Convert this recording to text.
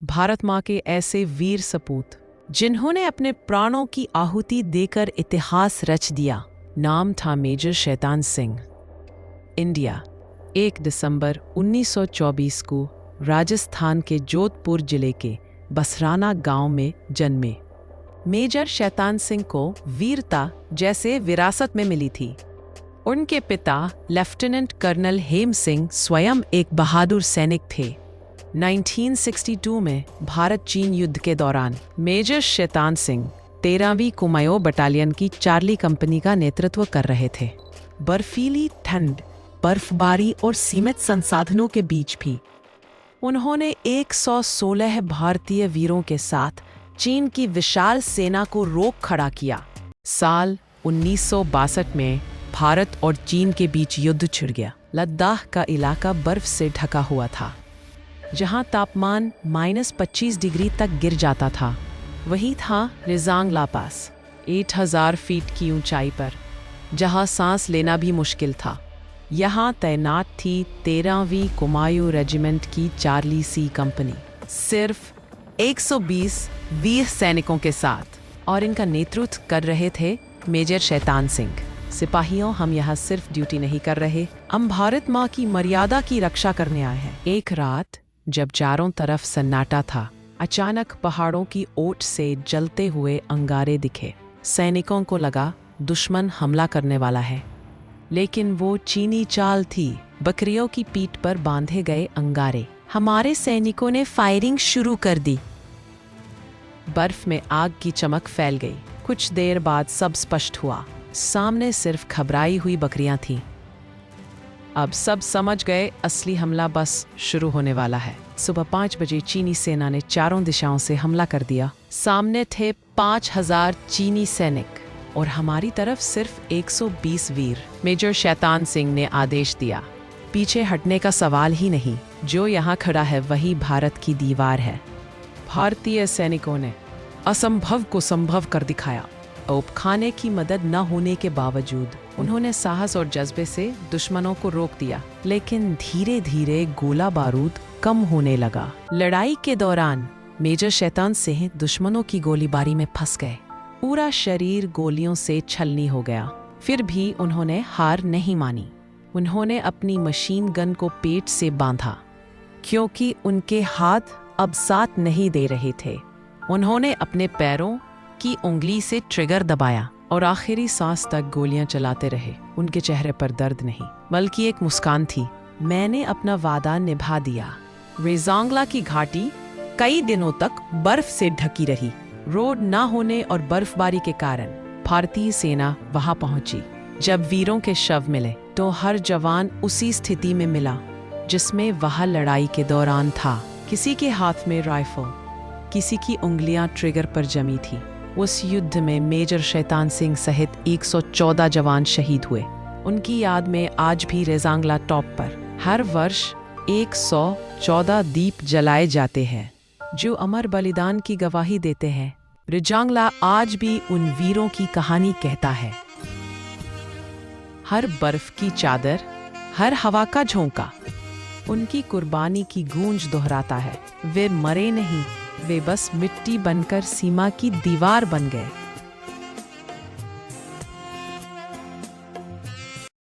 भारत माँ के ऐसे वीर सपूत जिन्होंने अपने प्राणों की आहुति देकर इतिहास रच दिया। नाम था मेजर शैतान सिंह। इंडिया, 1 दिसंबर 1924 को राजस्थान के जोधपुर जिले के बसराना गांव में जन्मे। मेजर शैतान सिंह को वीरता जैसे विरासत में मिली थी। उनके पिता लेफ्टिनेंट कर्नल हेम सिंह स्वयं एक बहादुर सैनिक थे। 1962 में भारत चीन युद्ध के दौरान मेजर शैतान सिंह 13वीं कुमाऊं बटालियन की चार्ली कंपनी का नेतृत्व कर रहे थे। बर्फीली ठंड, बर्फबारी और सीमित संसाधनों के बीच भी उन्होंने 116 भारतीय वीरों के साथ चीन की विशाल सेना को रोक खड़ा किया। साल 1962 में भारत और चीन के बीच युद्ध छिड़ गया। लद्दाख का इलाका बर्फ से ढका हुआ था, जहां तापमान -25 डिग्री तक गिर जाता था। वही था रिजांगला पास, 8000 फीट की ऊंचाई पर, जहां सांस लेना भी मुश्किल था। यहाँ तैनात थी 13वीं कुमाऊं रेजिमेंट की चार्ली सी कंपनी, सिर्फ 120 वीर सैनिकों के साथ, और इनका नेतृत्व कर रहे थे मेजर शैतान सिंह। सिपाहियों, हम यहाँ सिर्फ ड्यूटी नहीं कर रहे, हम भारत माँ की मर्यादा की रक्षा करने आए हैं। एक रात जब चारों तरफ सन्नाटा था, अचानक पहाड़ों की ओट से जलते हुए अंगारे दिखे। सैनिकों को लगा दुश्मन हमला करने वाला है, लेकिन वो चीनी चाल थी, बकरियों की पीठ पर बांधे गए अंगारे। हमारे सैनिकों ने फायरिंग शुरू कर दी। बर्फ में आग की चमक फैल गई। कुछ देर बाद सब स्पष्ट हुआ। सामने सिर्फ घबराई हुई बकरियां थीं। अब सब समझ गए, असली हमला बस शुरू होने वाला है। सुबह 5 बजे चीनी सेना ने चारों दिशाओं से हमला कर दिया। सामने थे 5000 चीनी सैनिक और हमारी तरफ सिर्फ 120 वीर। मेजर शैतान सिंह ने आदेश दिया, पीछे हटने का सवाल ही नहीं, जो यहाँ खड़ा है वही भारत की दीवार है। भारतीय सैनिकों ने असंभव को संभव कर दिखाया। तोपखाने की मदद न होने के बावजूद उन्होंने साहस और जज्बे से दुश्मनों को रोक दिया, लेकिन धीरे धीरे गोला बारूद कम होने लगा। लड़ाई के दौरान मेजर शैतान सिंह दुश्मनों की गोलीबारी में फंस गए। पूरा शरीर गोलियों से छलनी हो गया। फिर भी उन्होंने हार नहीं मानी। उन्होंने अपनी मशीन गन को पेट से बांधा, क्योंकि उनके हाथ अब साथ नहीं दे रहे थे। उन्होंने अपने पैरों की उंगली से ट्रिगर दबाया और आखिरी सांस तक गोलियां चलाते रहे। उनके चेहरे पर दर्द नहीं, बल्कि एक मुस्कान थी। मैंने अपना वादा निभा दिया। रेजांगला की घाटी कई दिनों तक बर्फ से ढकी रही। रोड न होने और बर्फबारी के कारण भारतीय सेना वहां पहुंची। जब वीरों के शव मिले तो हर जवान उसी स्थिति में मिला जिसमें वह लड़ाई के दौरान था। किसी के हाथ में राइफल, किसी की उंगलियां ट्रिगर पर जमी थी। उस युद्ध में मेजर शैतान सिंह सहित 114 जवान शहीद हुए। उनकी याद में आज भी रेजांगला टॉप पर हर वर्ष 114 दीप जलाए जाते हैं, जो अमर बलिदान की गवाही देते हैं। रेजांगला आज भी उन वीरों की कहानी कहता है। हर बर्फ की चादर, हर हवा का झोंका उनकी कुर्बानी की गूंज दोहराता है। वे मरे नहीं, वे बस मिट्टी बनकर सीमा की दीवार बन गए।